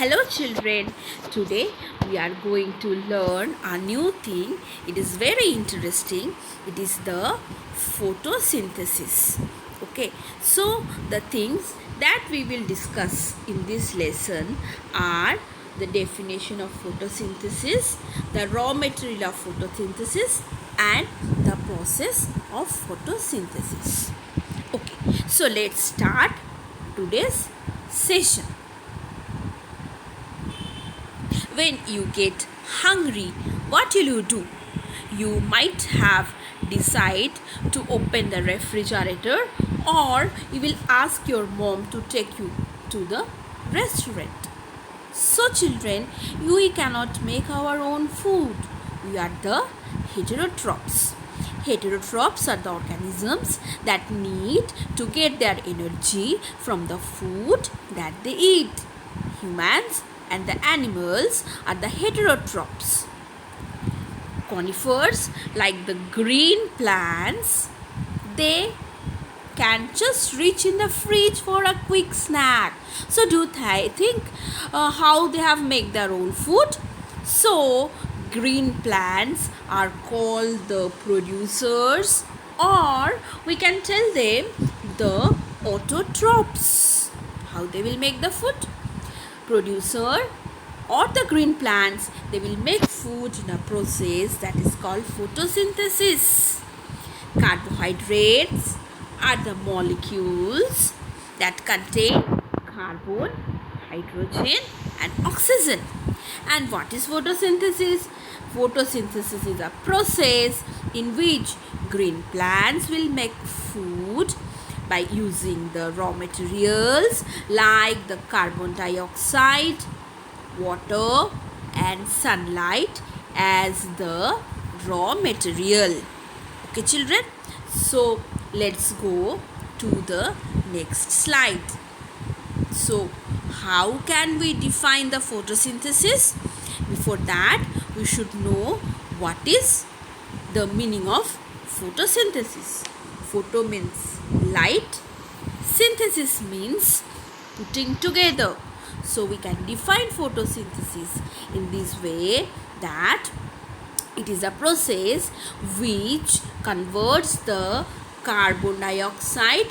Hello children, today we are going to learn a new thing. It is very interesting. It is the photosynthesis. Okay, so the things that we will discuss in this lesson are the definition of photosynthesis, the raw material of photosynthesis, and the process of photosynthesis. Okay, so let's start today's session. When you get hungry, what will you do? You might have decide to open the refrigerator, or you will ask your mom to take you to the restaurant. So children, we cannot make our own food. We are the heterotrophs. Heterotrophs are the organisms that need to get their energy from the food that they eat. Humans and the animals are the heterotrophs. Conifers, like the green plants, they can just reach in the fridge for a quick snack. So do they think how they have made their own food? So green plants are called the producers, or we can tell them the autotrophs. How they will make the food? Producer or the green plants, they will make food in a process that is called photosynthesis. Carbohydrates are the molecules that contain carbon, hydrogen and oxygen. And what is photosynthesis? Photosynthesis is a process in which green plants will make food by using the raw materials like the carbon dioxide, water and sunlight as the raw material. Okay children, so let's go to the next slide. So how can we define the photosynthesis? Before that, we should know what is the meaning of photosynthesis. Photo means light, synthesis means putting together. So we can define photosynthesis in this way, that it is a process which converts the carbon dioxide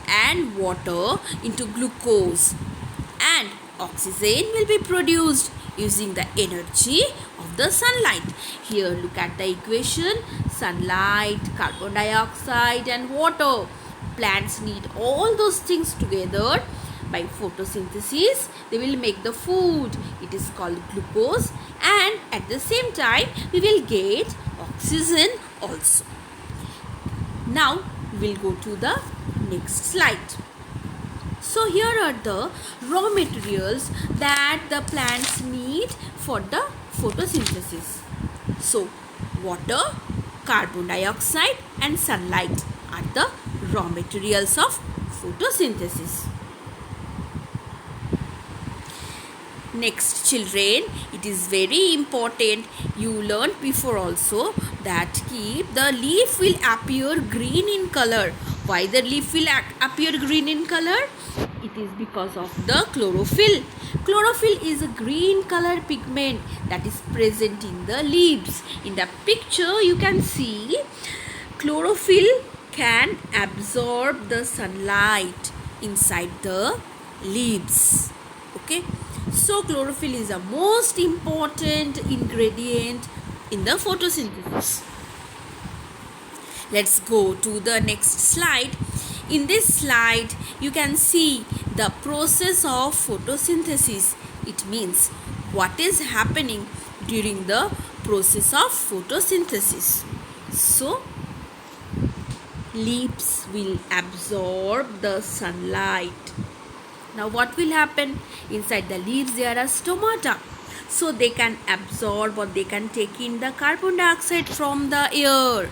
and water into glucose, and oxygen will be produced using the energy of the sunlight. Here look at the equation: sunlight, carbon dioxide and water. Plants need all those things together. By photosynthesis, they will make the food. It is called glucose, and at the same time we will get oxygen also. Now we will go to the next slide. So here are the raw materials that the plants need for the photosynthesis. So water, carbon dioxide and sunlight are the raw materials of photosynthesis. Next children, it is very important, you learned before also, that the leaf will appear green in color. Why the leaf will appear green in color? It is because of the chlorophyll. Chlorophyll is a green color pigment that is present in the leaves. In the picture you can see chlorophyll can absorb the sunlight inside the leaves. Okay, so chlorophyll is the most important ingredient in the photosynthesis. Let's go to the next slide. In this slide you can see the process of photosynthesis. It means what is happening during the process of photosynthesis. So leaves will absorb the sunlight. Now what will happen? Inside the leaves there are stomata. So they can absorb, or they can take in the carbon dioxide from the air.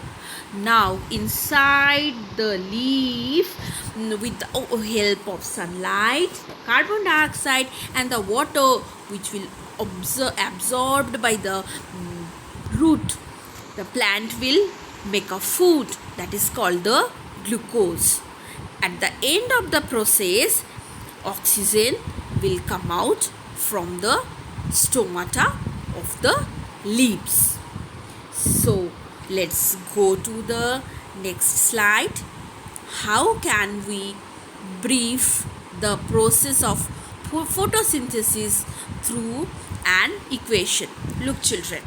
Now inside the leaf, with the help of sunlight, carbon dioxide and the water which will absorbed by the root, the plant will make a food that is called the glucose. At the end of the process, oxygen will come out from the stomata of the leaves. So let's go to the next slide. How can we brief the process of photosynthesis through an equation? Look children.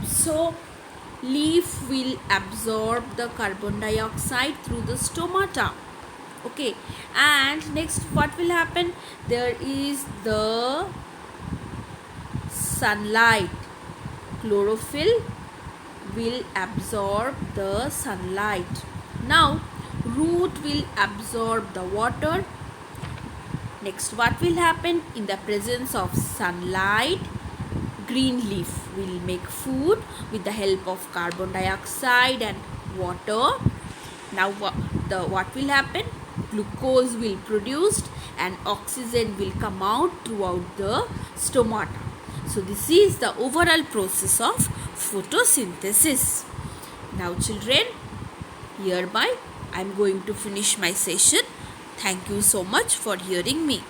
So leaf will absorb the carbon dioxide through the stomata. Okay, and next what will happen? There is the sunlight. Chlorophyll will absorb the sunlight. Now root will absorb the water. Next what will happen? In the presence of sunlight, green leaf will make food with the help of carbon dioxide and water. Now what will happen? Glucose will produced and oxygen will come out throughout the stomata. So this is the overall process of photosynthesis. Now children, hereby I am going to finish my session. Thank you so much for hearing me.